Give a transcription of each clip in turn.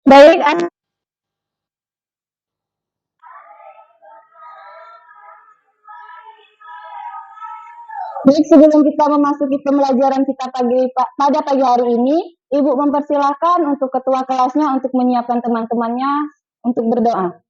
Baik, baik, sebelum kita memasuki pembelajaran kita pada pagi hari ini, Ibu mempersilahkan untuk ketua kelasnya untuk menyiapkan teman-temannya untuk berdoa.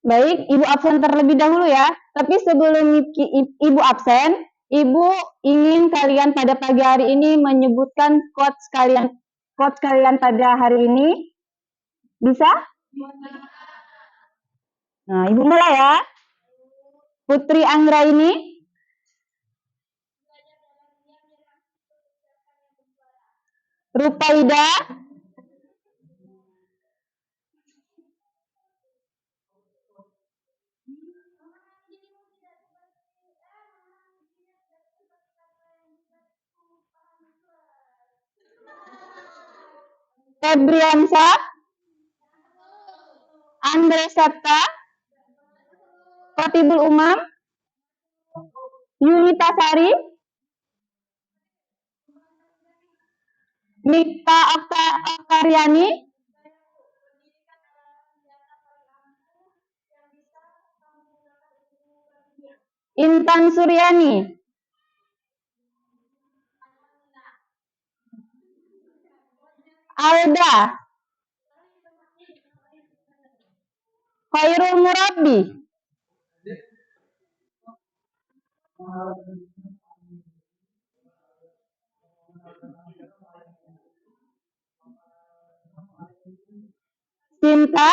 Baik, Ibu absen terlebih dahulu ya. Tapi sebelum Ibu absen, Ibu ingin kalian pada pagi hari ini menyebutkan quotes kalian pada hari ini. Bisa? Nah, Ibu mulai ya. Putri Anggraini, Rupaida, Febriansa, Andre Septa, Kotibul Umam, Yunita Sari, Mikta Oktaviani, Intan Suryani, Alda, Khairul Murabbi, Cinta,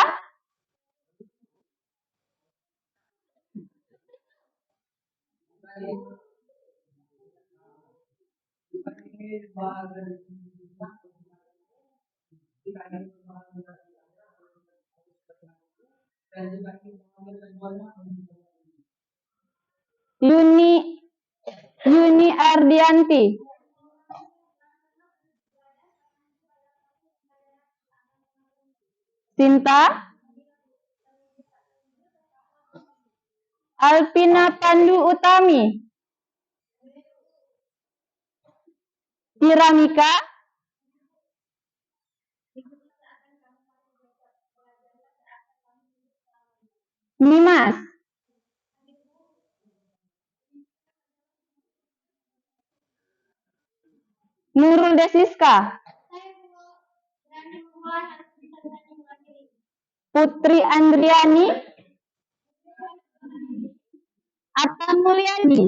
Yuni Ardianti, Sinta, Alpina Pandu Utami, Piramika, Nimas, Nurul Desiska, Putri Andriani, Atta Mulyadi,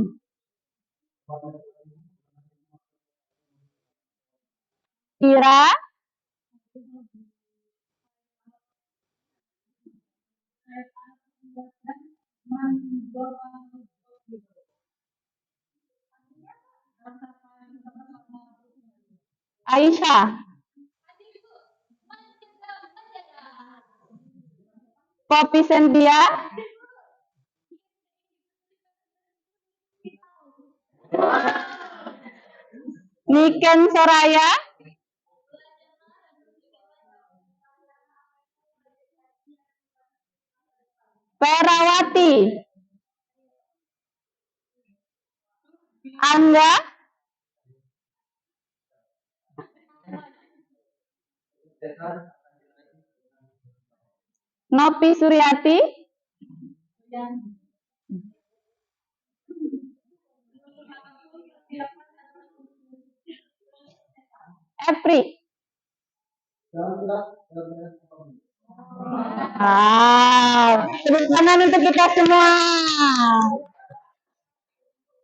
Ira, Aisyah, Poppy Sentia, Niken Soraya, Perawati, Angga, Nopi Suryati, Epri. Wow, tepuk tangan untuk kita semua.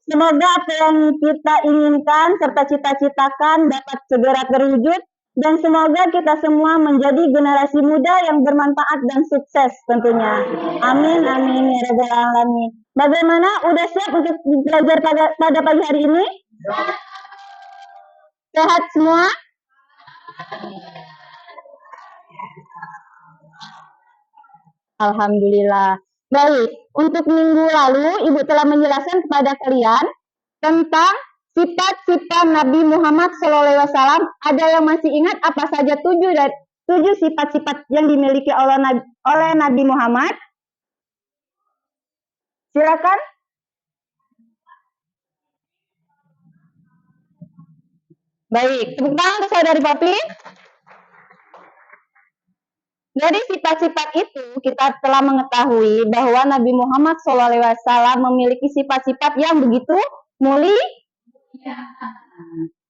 Semoga apa yang kita inginkan serta cita-citakan dapat segera terwujud dan semoga kita semua menjadi generasi muda yang bermanfaat dan sukses tentunya. Amin amin ya rabbal alamin. Bagaimana? Udah siap untuk belajar pada pagi hari ini? Sehat semua? Alhamdulillah. Baik, untuk minggu lalu Ibu telah menjelaskan kepada kalian tentang sifat-sifat Nabi Muhammad SAW. Ada yang masih ingat apa saja tujuh sifat-sifat yang dimiliki oleh Nabi Muhammad? Silakan. Baik, tepuk tangan untuk saudari Popi. Dari sifat-sifat itu kita telah mengetahui bahwa Nabi Muhammad SAW memiliki sifat-sifat yang begitu mulia.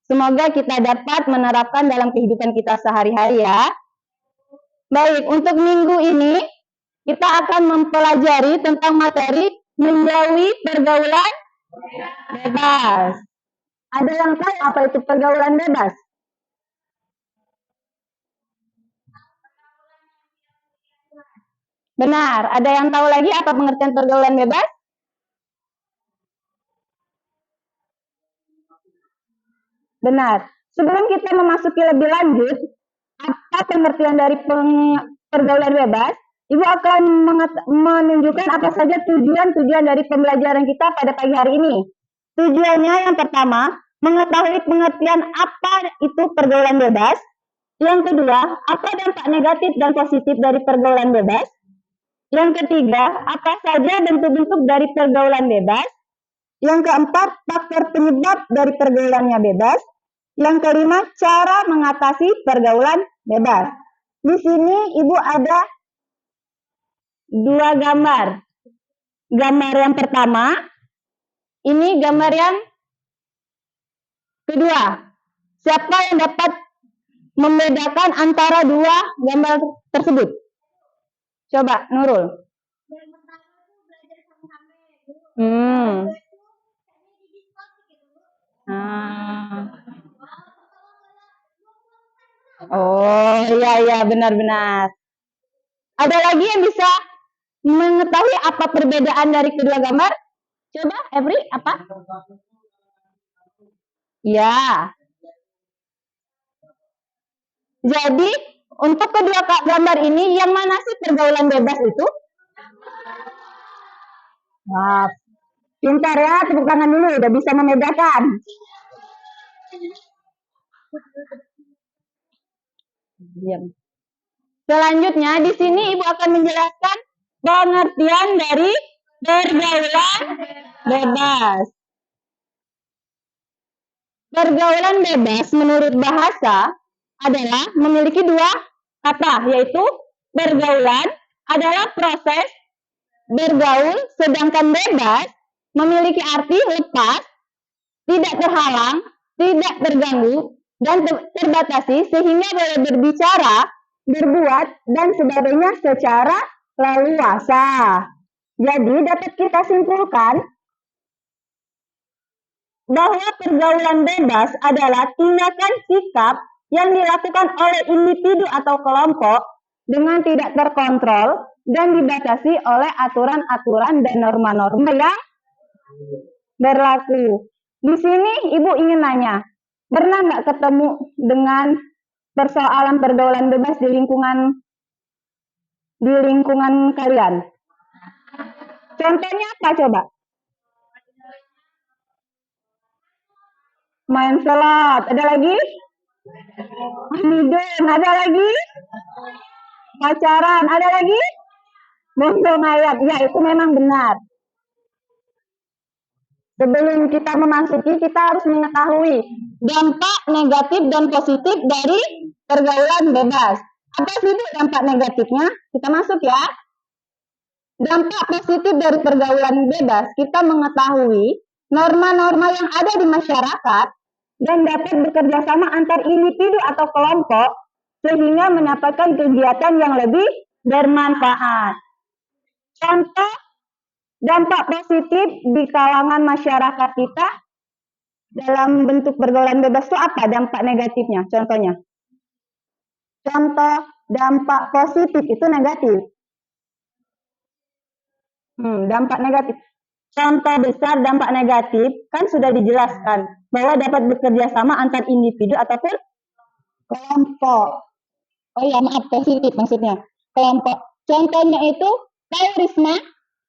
Semoga kita dapat menerapkan dalam kehidupan kita sehari-hari ya. Baik, untuk minggu ini kita akan mempelajari tentang materi menjauhi pergaulan bebas. Ada yang tahu apa itu pergaulan bebas? Benar, ada yang tahu lagi apa pengertian pergaulan bebas? Benar. Sebelum kita memasuki lebih lanjut, apa pengertian dari pergaulan bebas? Ibu akan menunjukkan apa saja tujuan-tujuan dari pembelajaran kita pada pagi hari ini. Tujuannya yang pertama, mengetahui pengertian apa itu pergaulan bebas. Yang kedua, apa dampak negatif dan positif dari pergaulan bebas. Yang ketiga, apa saja bentuk-bentuk dari pergaulan bebas. Yang keempat, faktor penyebab dari pergaulannya bebas. Yang kelima, cara mengatasi pergaulan bebas. Di sini Ibu ada dua gambar. Gambar yang pertama, ini gambar yang kedua. Siapa yang dapat membedakan antara dua gambar tersebut? Coba, Nurul. Oh, iya, benar-benar. Ada lagi yang bisa mengetahui apa perbedaan dari kedua gambar? Coba, Every, apa? Ya. Jadi, untuk kedua gambar ini, yang mana sih pergaulan bebas itu? Wah, pintar ya, tepuk tangan dulu, udah bisa membedakan. Selanjutnya, di sini Ibu akan menjelaskan pengertian dari pergaulan bebas. Pergaulan bebas menurut bahasa adalah memiliki dua kata, yaitu pergaulan adalah proses bergaul, sedangkan bebas memiliki arti lepas, tidak terhalang, tidak terganggu, dan terbatasi sehingga boleh berbicara, berbuat, dan sebagainya secara leluasa. Jadi dapat kita simpulkan bahwa pergaulan bebas adalah tindakan sikap yang dilakukan oleh individu atau kelompok dengan tidak terkontrol dan dibatasi oleh aturan-aturan dan norma-norma yang berlaku. Di sini Ibu ingin nanya, pernah nggak ketemu dengan persoalan pergaulan bebas di lingkungan kalian? Contohnya apa coba? main slot. Ada lagi? Midun. Ada lagi? Pacaran. Ada lagi? Bunuh mayat. Ya, itu memang benar. Sebelum kita memasuki, kita harus mengetahui dampak negatif dan positif dari pergaulan bebas. Apa sih Bu dampak negatifnya? Kita masuk ya. Dampak positif dari pergaulan bebas, kita mengetahui norma-norma yang ada di masyarakat dan dapat bekerja sama antar individu atau kelompok sehingga mendapatkan kegiatan yang lebih bermanfaat. Contoh dampak positif di kalangan masyarakat kita dalam bentuk pergaulan bebas itu apa dampak negatifnya? Contohnya. Contoh dampak positif itu negatif. Dampak negatif. Contoh besar dampak negatif kan sudah dijelaskan bahwa dapat bekerja sama antar individu ataupun kelompok. Oh ya, maaf, positif maksudnya. Kelompok. Contohnya itu terorisme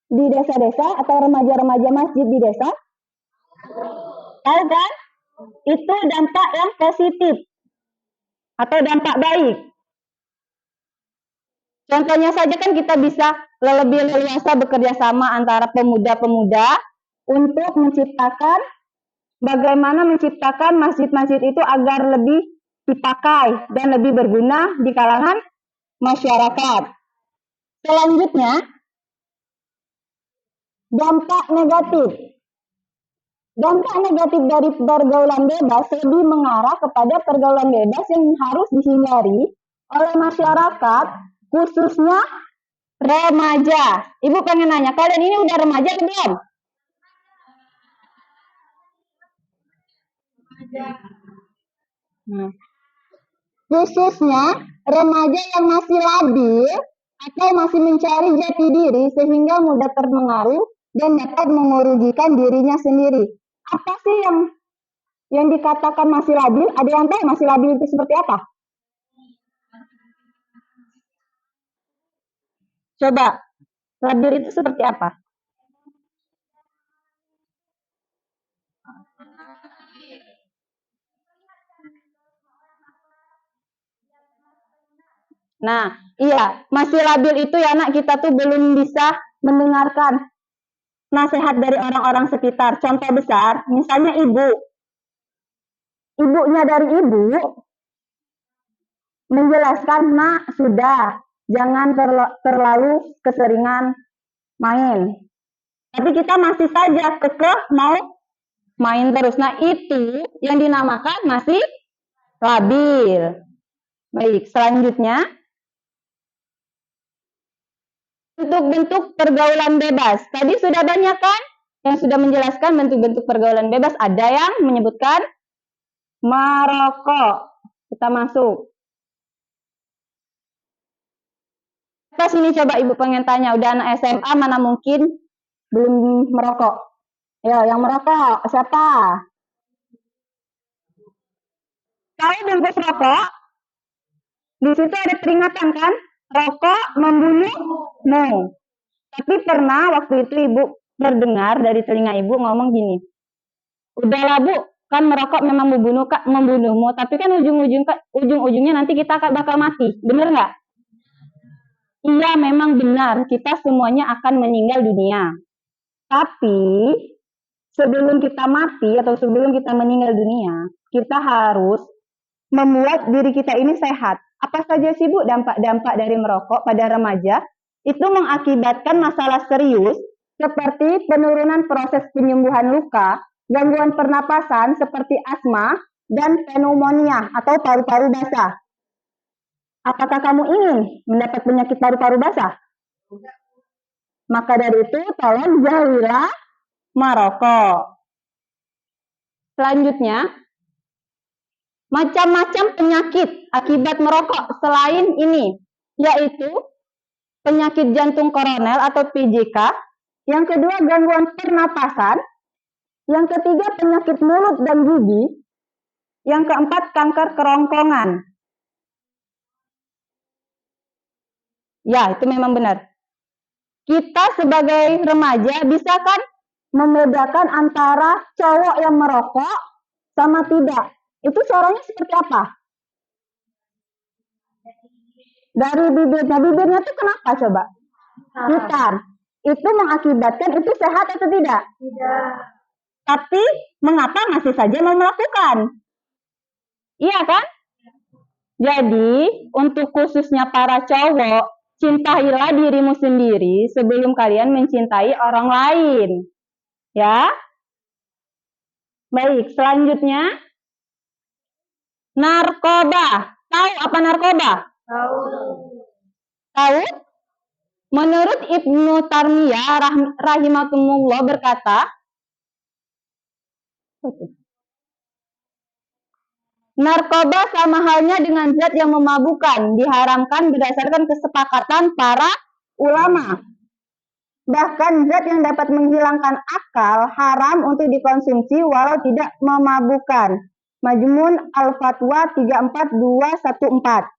di desa-desa atau remaja-remaja masjid di desa. Tahu kan? Itu dampak yang positif atau dampak baik. Contohnya saja kan kita bisa lebih leluasa bekerja sama antara pemuda-pemuda untuk menciptakan bagaimana menciptakan masjid-masjid itu agar lebih dipakai dan lebih berguna di kalangan masyarakat. Selanjutnya, dampak negatif. Dampak negatif dari pergaulan bebas lebih mengarah kepada pergaulan bebas yang harus dihindari oleh masyarakat, khususnya remaja. Ibu pengen nanya, kalian ini udah remaja atau belum? Nah, khususnya remaja yang masih labil atau masih mencari jati diri sehingga mudah terpengaruh dan dapat merugikan dirinya sendiri. Apa sih yang dikatakan masih labil? Ada yang tahu masih labil itu seperti apa? Coba, labil itu seperti apa? Nah, iya, masih labil itu ya nak, kita tuh belum bisa mendengarkan nasihat dari orang-orang sekitar. Contoh besar, misalnya ibunya dari ibu menjelaskan, nak sudah, jangan terlalu keseringan main. Tapi kita masih saja kekeh mau main terus. Nah, itu yang dinamakan masih labil. Baik, selanjutnya bentuk-bentuk pergaulan bebas. Tadi sudah banyak kan yang sudah menjelaskan bentuk-bentuk pergaulan bebas. Ada yang menyebutkan merokok. Kita masuk. Pas ini coba ibu pengen tanya, udah anak SMA mana mungkin belum merokok? Ya, yang merokok siapa? Tahu bungkus rokok? Di situ ada peringatan kan? Rokok membunuhmu. Tapi pernah waktu itu ibu terdengar dari telinga ibu ngomong gini, udahlah bu, kan merokok memang membunuhmu, tapi kan ujung-ujungnya nanti kita bakal mati, bener nggak? Iya memang benar, kita semuanya akan meninggal dunia. Tapi sebelum kita mati atau sebelum kita meninggal dunia, kita harus membuat diri kita ini sehat. Apa saja sih Bu dampak-dampak dari merokok pada remaja? Itu mengakibatkan masalah serius seperti penurunan proses penyembuhan luka, gangguan pernapasan seperti asma, dan pneumonia atau paru-paru basah. Apakah kamu ingin mendapat penyakit paru-paru basah? Maka dari itu, tolong jauhilah merokok. Selanjutnya, macam-macam penyakit akibat merokok selain ini, yaitu penyakit jantung koroner atau PJK, yang kedua gangguan pernapasan, yang ketiga penyakit mulut dan gigi, yang keempat kanker kerongkongan. Ya, itu memang benar. Kita sebagai remaja bisa kan membedakan antara cowok yang merokok sama tidak. Itu caranya seperti apa? Dari bibirnya. Bibirnya itu kenapa coba? Bukan. Itu mengakibatkan itu sehat atau tidak? Tidak. Tapi mengapa masih saja mau melakukan? Iya kan? Jadi, untuk khususnya para cowok, cintailah dirimu sendiri sebelum kalian mencintai orang lain. Ya? Baik, selanjutnya. Narkoba. Tahu apa narkoba? Tahu. Tahu? Menurut Ibnu Taimiyah rahimahullah berkata, narkoba sama halnya dengan zat yang memabukkan, diharamkan berdasarkan kesepakatan para ulama. Bahkan zat yang dapat menghilangkan akal haram untuk dikonsumsi walau tidak memabukkan. Majmun Al-Fatwa 34214.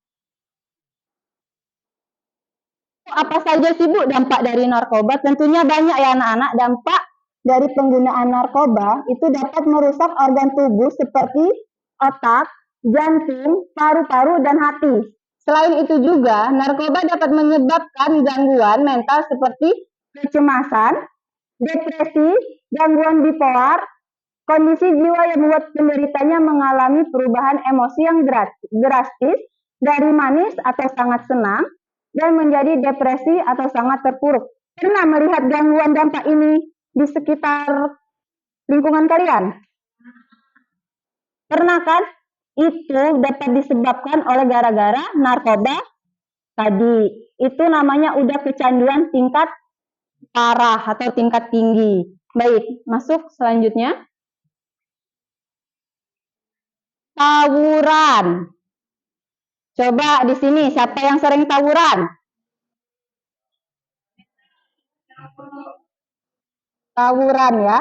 Apa saja sih Bu dampak dari narkoba? Tentunya banyak ya anak-anak. Dampak dari penggunaan narkoba itu dapat merusak organ tubuh seperti otak, jantung, paru-paru, dan hati. Selain itu juga, narkoba dapat menyebabkan gangguan mental seperti kecemasan, depresi, gangguan bipolar, kondisi jiwa yang membuat penderitanya mengalami perubahan emosi yang drastis dari manis atau sangat senang dan menjadi depresi atau sangat terpuruk. Pernah melihat gangguan dampak ini di sekitar lingkungan kalian? Pernah kan? Itu dapat disebabkan oleh gara-gara narkoba tadi. Itu namanya udah kecanduan tingkat parah atau tingkat tinggi. Baik, masuk selanjutnya. Tawuran. Coba di sini, siapa yang sering tawuran? Tawuran ya.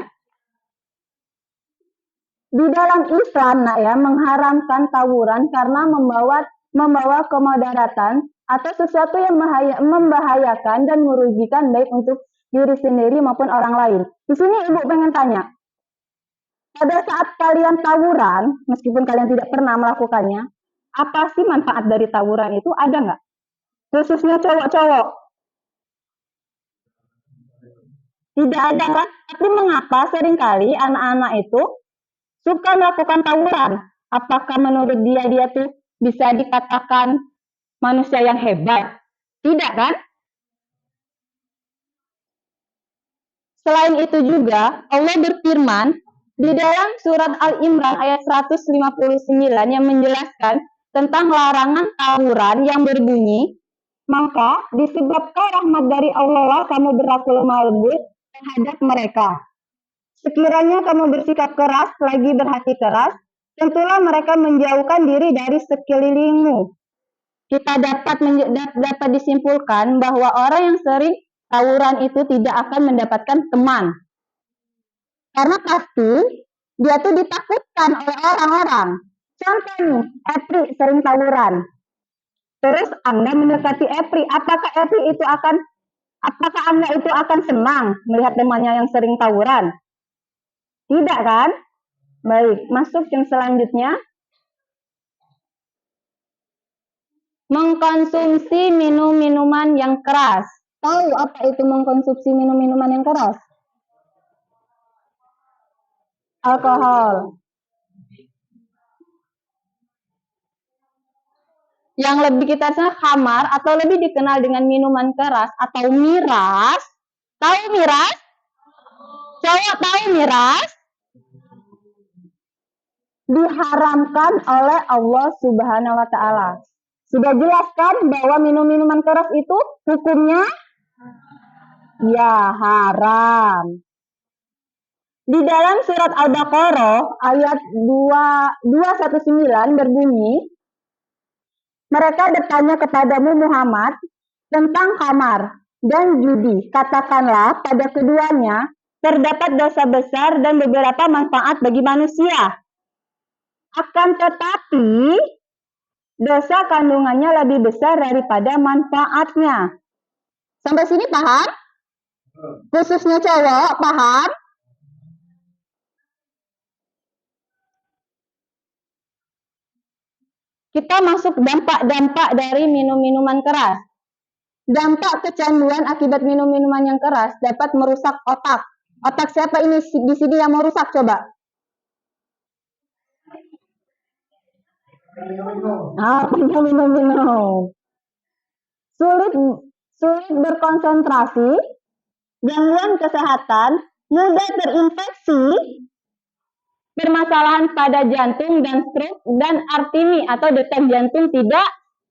Di dalam Islam, nak ya, mengharamkan tawuran karena membawa kemudaratan atau sesuatu yang membahayakan dan merugikan baik untuk diri sendiri maupun orang lain. Di sini Ibu pengen tanya, pada saat kalian tawuran, meskipun kalian tidak pernah melakukannya, apa sih manfaat dari tawuran itu? Ada nggak? Khususnya cowok-cowok. Tidak ada kan? Tapi mengapa seringkali anak-anak itu suka melakukan tawuran? Apakah menurut dia tuh bisa dikatakan manusia yang hebat? Tidak kan? Selain itu juga Allah berfirman di dalam surat Al-Imran ayat 159 yang menjelaskan tentang larangan tawuran yang berbunyi, maka disebabkan rahmat dari Allah kamu berlaku lemah lembut terhadap mereka. Sekiranya kamu bersikap keras lagi berhati keras, tentulah mereka menjauhkan diri dari sekelilingmu. Kita dapat disimpulkan bahwa orang yang sering tawuran itu tidak akan mendapatkan teman. Karena pasti dia tuh ditakutkan oleh orang-orang. Contoh nih, Epri sering tawuran. Terus Anda mendekati Epri, apakah Anda itu akan senang melihat temannya yang sering tawuran? Tidak kan? Baik, masuk yang selanjutnya. Mengkonsumsi minum-minuman yang keras. Tahu apa itu mengkonsumsi minum-minuman yang keras? Alkohol. Yang lebih kita kenal khamar atau lebih dikenal dengan minuman keras atau miras. Tahu miras? Cowok tahu miras? Diharamkan oleh Allah Subhanahu wa Ta'ala. Sudah jelaskan bahwa minum-minuman keras itu hukumnya ya haram. Di dalam surat Al-Baqarah ayat 219 berbunyi, mereka bertanya kepadamu Muhammad tentang khamar dan judi. Katakanlah pada keduanya terdapat dosa besar dan beberapa manfaat bagi manusia. Akan tetapi dosa kandungannya lebih besar daripada manfaatnya. Sampai sini paham? Khususnya cowok, paham? kita masuk dampak-dampak dari minum-minuman keras. Dampak kecanduan akibat minum-minuman yang keras dapat merusak otak. Otak siapa ini di sini yang mau rusak coba? Minum. Sulit berkonsentrasi, gangguan kesehatan, mudah terinfeksi, permasalahan pada jantung dan stroke, dan artimi atau detak jantung tidak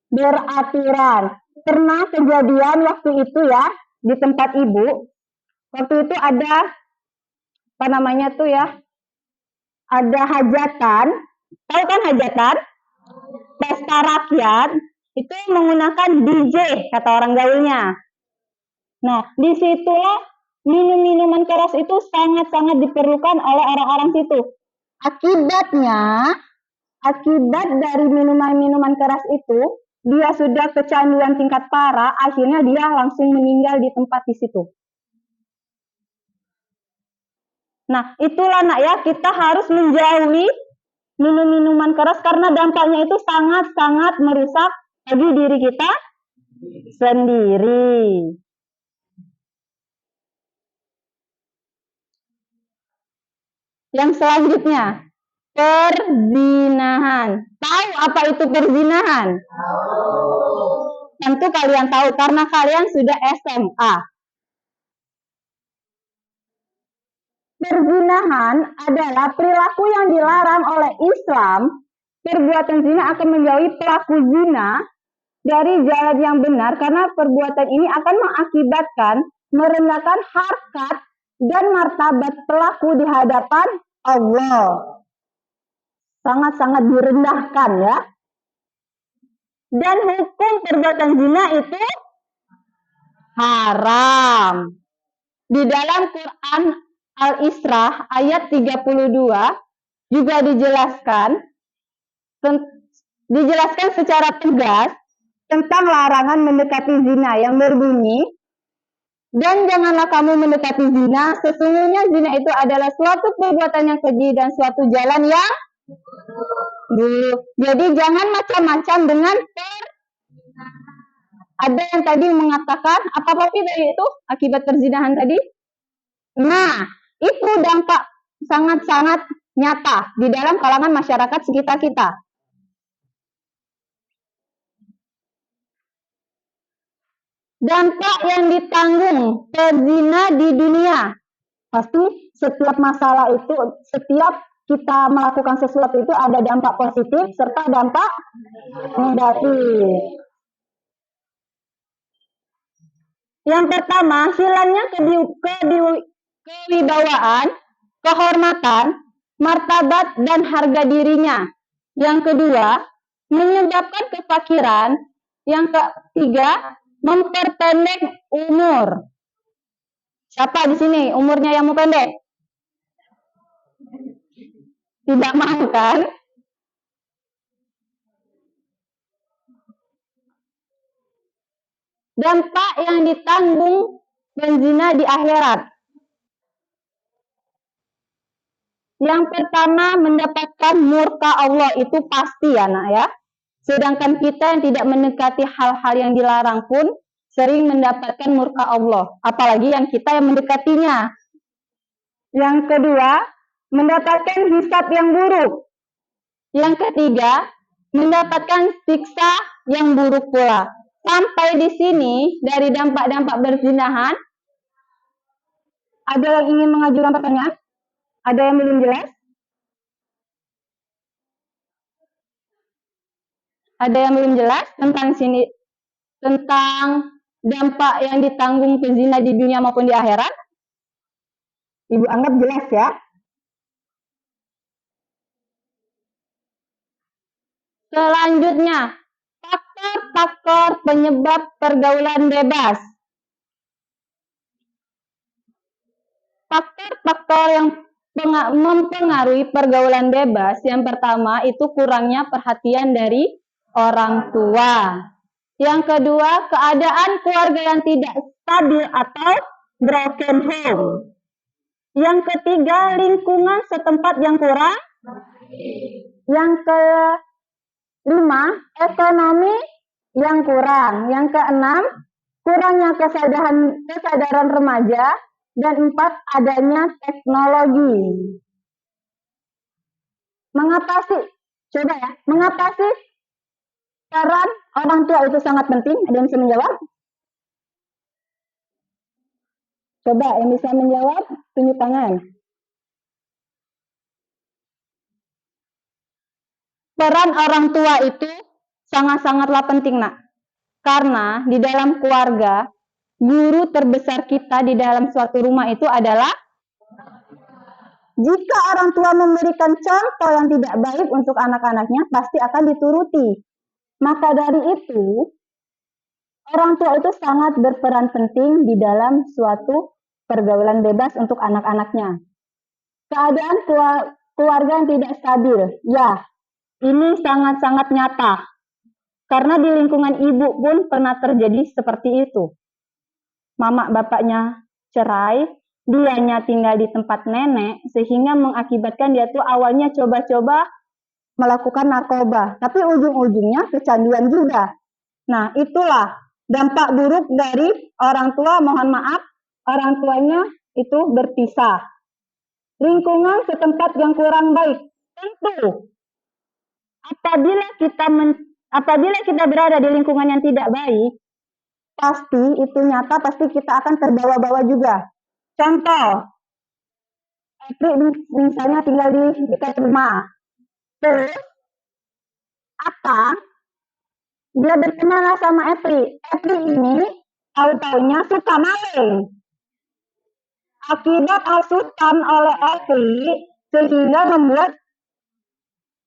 beraturan. Pernah kejadian waktu itu ya di tempat ibu, waktu itu ada apa namanya tuh ya, ada hajatan, tahu kan hajatan? Pesta rakyat itu menggunakan DJ kata orang gaulnya. Nah, disitulah minum-minuman keras itu sangat-sangat diperlukan oleh orang-orang situ. Akibat dari minuman-minuman keras itu, dia sudah kecanduan tingkat parah, akhirnya dia langsung meninggal di tempat di situ. Nah, itulah nak ya, kita harus menjauhi minum-minuman keras karena dampaknya itu sangat-sangat merusak bagi diri kita sendiri. Yang selanjutnya, perzinahan. Tahu apa itu perzinahan? Tentu kalian tahu karena kalian sudah SMA. Perzinahan adalah perilaku yang dilarang oleh Islam. Perbuatan zina akan menjauhi pelaku zina dari jalan yang benar karena perbuatan ini akan mengakibatkan merendahkan harkat dan martabat pelaku di hadapan Allah. Sangat-sangat direndahkan ya. Dan hukum perbuatan zina itu haram. Di dalam Quran Al-Isra ayat 32 juga dijelaskan secara tegas tentang larangan mendekati zina yang berbunyi, dan janganlah kamu mendekati zina, sesungguhnya zina itu adalah suatu perbuatan yang keji dan suatu jalan yang buruk. Jadi jangan macam-macam dengan ada yang tadi mengatakan apa itu akibat perzinahan tadi. Nah, itu dampak sangat-sangat nyata di dalam kalangan masyarakat sekitar kita. Dampak yang ditanggung pezina di dunia. Pasti setiap masalah itu, setiap kita melakukan sesuatu itu ada dampak positif serta dampak negatif. Yang pertama, hilangnya kewibawaan, kehormatan, martabat, dan harga dirinya. Yang kedua, menyebabkan kefakiran. Yang ketiga, memperpendek umur. Siapa di sini umurnya yang mau pendek? Tidak mau kan? Dampak yang ditanggung penzina di akhirat. Yang pertama, mendapatkan murka Allah, itu pasti ya nak ya. Sedangkan kita yang tidak mendekati hal-hal yang dilarang pun sering mendapatkan murka Allah, apalagi yang kita yang mendekatinya. Yang kedua, mendapatkan hisab yang buruk. Yang ketiga, mendapatkan siksa yang buruk pula. Sampai di sini dari dampak-dampak perzinahan, ada yang ingin mengajukan pertanyaan? Ada yang belum jelas? Ada yang belum jelas tentang sini, tentang dampak yang ditanggung pezina di dunia maupun di akhirat? Ibu anggap jelas ya. Selanjutnya, faktor-faktor penyebab pergaulan bebas. Faktor-faktor yang mempengaruhi pergaulan bebas, yang pertama itu kurangnya perhatian dari orang tua. Yang kedua, keadaan keluarga yang tidak stabil atau broken home. Yang ketiga, lingkungan setempat yang kurang. Yang 5. Ekonomi yang kurang. Yang keenam, kurangnya kesadaran remaja. Dan 4, adanya teknologi. Mengapa sih? Coba ya, mengapa sih peran orang tua itu sangat penting? Ada yang bisa menjawab? Coba yang bisa menjawab, tunjuk tangan. Peran orang tua itu sangat-sangatlah penting, nak. Karena di dalam keluarga, guru terbesar kita di dalam suatu rumah itu adalah, jika orang tua memberikan contoh yang tidak baik untuk anak-anaknya, pasti akan dituruti. Maka dari itu, orang tua itu sangat berperan penting di dalam suatu pergaulan bebas untuk anak-anaknya. Keadaan keluarga yang tidak stabil, ya, ini sangat-sangat nyata. Karena di lingkungan ibu pun pernah terjadi seperti itu. Mama bapaknya cerai, dianya tinggal di tempat nenek, sehingga mengakibatkan dia tuh awalnya coba-coba melakukan narkoba, tapi ujung-ujungnya kecanduan juga. Nah, itulah dampak buruk dari orang tua, mohon maaf, orang tuanya itu berpisah. Lingkungan setempat yang kurang baik, tentu apabila kita berada di lingkungan yang tidak baik, pasti itu nyata, pasti kita akan terbawa-bawa juga. Contoh, misalnya tinggal di dekat rumah, terus dia berkenalan sama Epri. Epri ini tahu-taunya suka maling. Akibat hasutan oleh Epri, sehingga membuat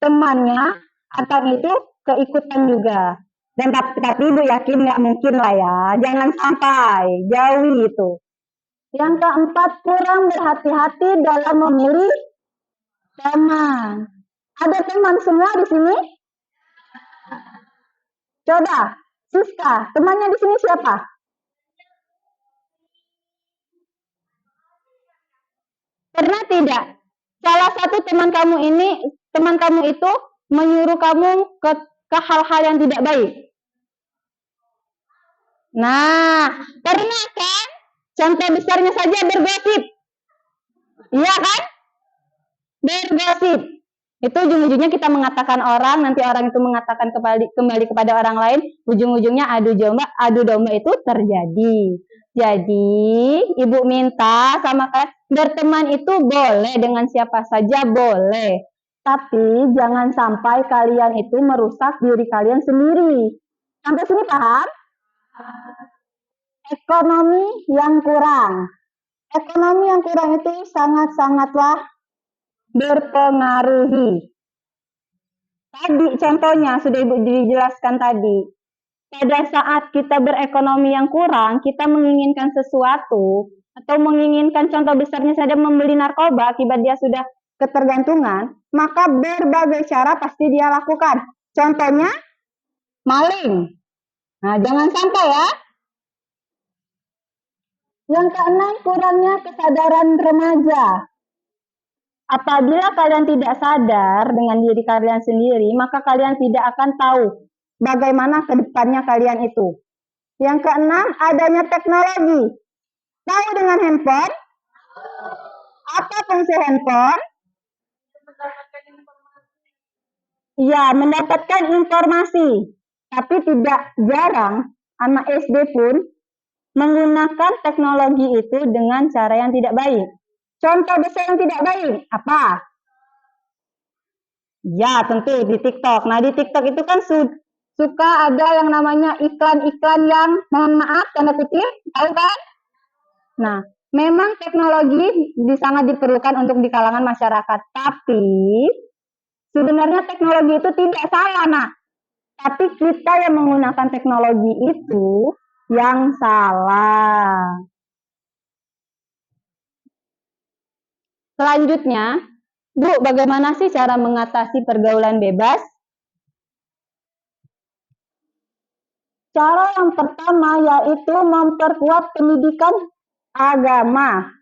temannya Atang itu keikutan juga. Dan tapi ibu yakin nggak mungkin lah ya, jangan sampai jauhi itu. Yang keempat, kurang berhati-hati dalam memilih teman. Ada teman semua di sini? Coba, Siska, temannya di sini siapa? Pernah tidak? Salah satu teman kamu itu menyuruh kamu ke hal-hal yang tidak baik. Nah, pernah kan? Contoh besarnya saja bergosip. Iya kan? Bergosip. Itu ujung-ujungnya kita mengatakan orang, nanti orang itu mengatakan kembali kepada orang lain, ujung-ujungnya adu domba itu terjadi. Jadi, ibu minta sama kalian, berteman itu boleh dengan siapa saja boleh. Tapi jangan sampai kalian itu merusak diri kalian sendiri. Sampai sini paham? Ekonomi yang kurang. Ekonomi yang kurang itu sangat-sangatlah berpengaruhi. Tadi contohnya sudah ibu dijelaskan tadi. Pada saat kita berekonomi yang kurang, kita menginginkan sesuatu atau menginginkan, contoh besarnya saja membeli narkoba akibat dia sudah ketergantungan, maka berbagai cara pasti dia lakukan. Contohnya maling. Nah, jangan sampai ya. Yang keenam, kurangnya kesadaran remaja. Apabila kalian tidak sadar dengan diri kalian sendiri, maka kalian tidak akan tahu bagaimana ke depannya kalian itu. Yang keenam, adanya teknologi. Tahu dengan handphone? Apa fungsi handphone? Ya, mendapatkan informasi. Tapi tidak jarang anak SD pun menggunakan teknologi itu dengan cara yang tidak baik. Contoh besar yang tidak baik, apa? Ya, tentu di TikTok. Nah, di TikTok itu kan suka ada yang namanya iklan-iklan yang, mohon maaf, tanda kutip, tahu kan? Nah, memang teknologi sangat diperlukan untuk di kalangan masyarakat. Tapi, sebenarnya teknologi itu tidak salah, nah. Tapi kita yang menggunakan teknologi itu yang salah. Selanjutnya, Bu, bagaimana sih cara mengatasi pergaulan bebas? Cara yang pertama yaitu memperkuat pendidikan agama.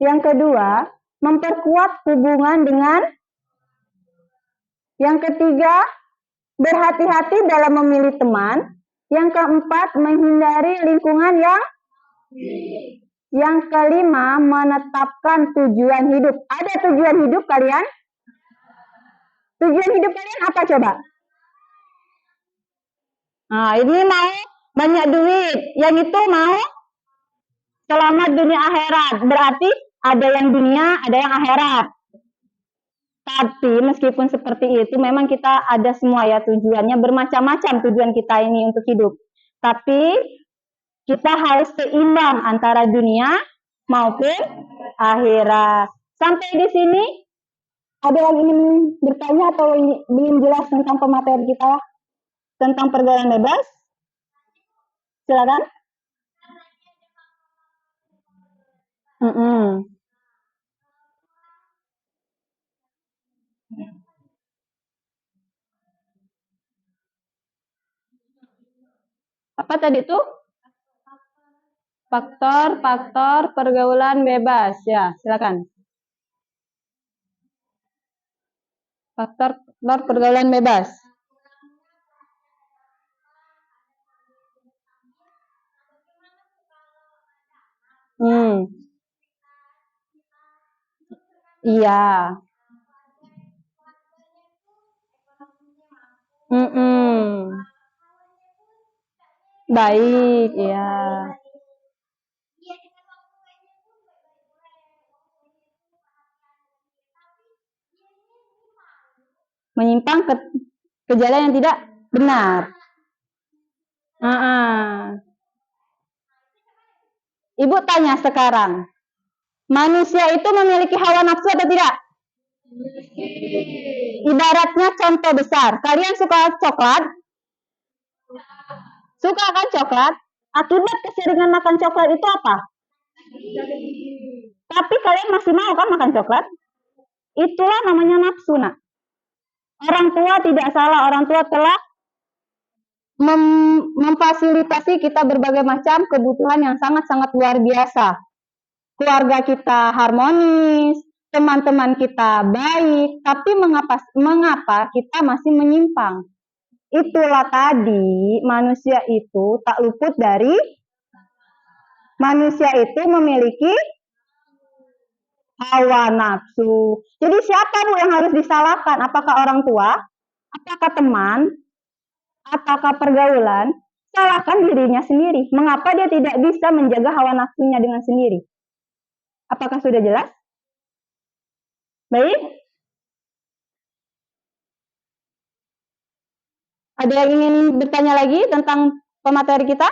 Yang kedua, memperkuat hubungan dengan. Yang ketiga, berhati-hati dalam memilih teman. Yang keempat, menghindari lingkungan yang kelima, menetapkan tujuan hidup. Ada tujuan hidup kalian? Tujuan hidup kalian apa coba? Nah, ini mau banyak duit. Yang itu mau selamat dunia akhirat. Berarti ada yang dunia, ada yang akhirat. Tapi meskipun seperti itu, memang kita ada semua ya tujuannya, bermacam-macam tujuan kita ini untuk hidup. Tapi kita harus seimbang antara dunia maupun akhirat. Sampai di sini, ada yang ingin bertanya atau belum jelas tentang pemateri kita tentang pergaulan bebas? Silakan. Apa tadi tuh? Faktor pergaulan bebas. Ya, silakan. Faktor pergaulan bebas. Iya. Baik, ya. Menyimpang ke jalan yang tidak benar. Ibu tanya sekarang, manusia itu memiliki hawa nafsu atau tidak? Ibaratnya contoh besar, kalian suka coklat? Suka kan coklat? Akibat keseringan makan coklat itu apa? Tapi kalian masih mau kan makan coklat? Itulah namanya nafsu, nak. Orang tua tidak salah, orang tua telah memfasilitasi kita berbagai macam kebutuhan yang sangat-sangat luar biasa. Keluarga kita harmonis, teman-teman kita baik, tapi mengapa kita masih menyimpang? Itulah tadi, manusia itu tak luput dari manusia itu memiliki hawa nafsu. Jadi siapa Bu yang harus disalahkan? Apakah orang tua? Apakah teman? Apakah pergaulan? Salahkan dirinya sendiri. Mengapa dia tidak bisa menjaga hawa nafsunya dengan sendiri? Apakah sudah jelas? Baik. Ada yang ingin bertanya lagi tentang pemateri kita?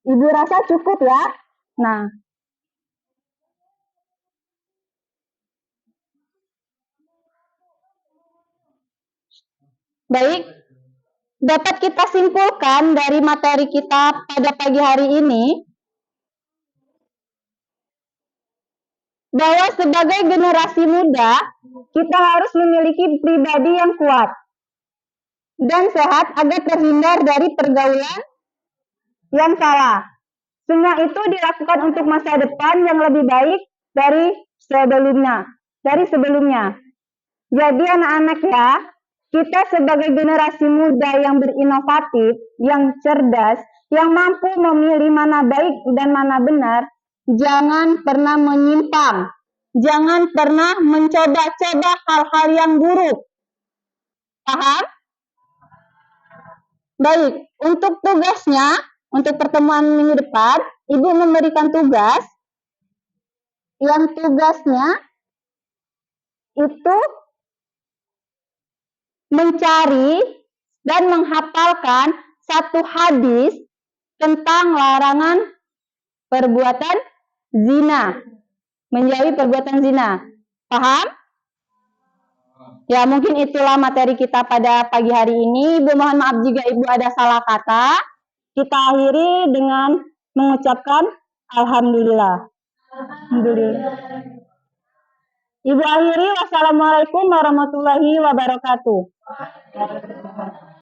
Ibu rasa cukup ya? Nah. Baik. Dapat kita simpulkan dari materi kita pada pagi hari ini bahwa sebagai generasi muda kita harus memiliki pribadi yang kuat dan sehat agar terhindar dari pergaulan yang salah. Semua itu dilakukan untuk masa depan yang lebih baik dari sebelumnya. Jadi anak-anak ya, kita sebagai generasi muda yang berinovatif, yang cerdas, yang mampu memilih mana baik dan mana benar, jangan pernah menyimpang. Jangan pernah mencoba-coba hal-hal yang buruk. Paham? Baik, untuk tugasnya, untuk pertemuan minggu depan, Ibu memberikan tugas, yang tugasnya itu mencari dan menghafalkan satu hadis tentang larangan perbuatan zina, menjauhi perbuatan zina. Paham? Ya, mungkin itulah materi kita pada pagi hari ini. Ibu mohon maaf jika Ibu ada salah kata. Kita akhiri dengan mengucapkan Alhamdulillah. Alhamdulillah. Ibu akhiri, wassalamualaikum warahmatullahi wabarakatuh.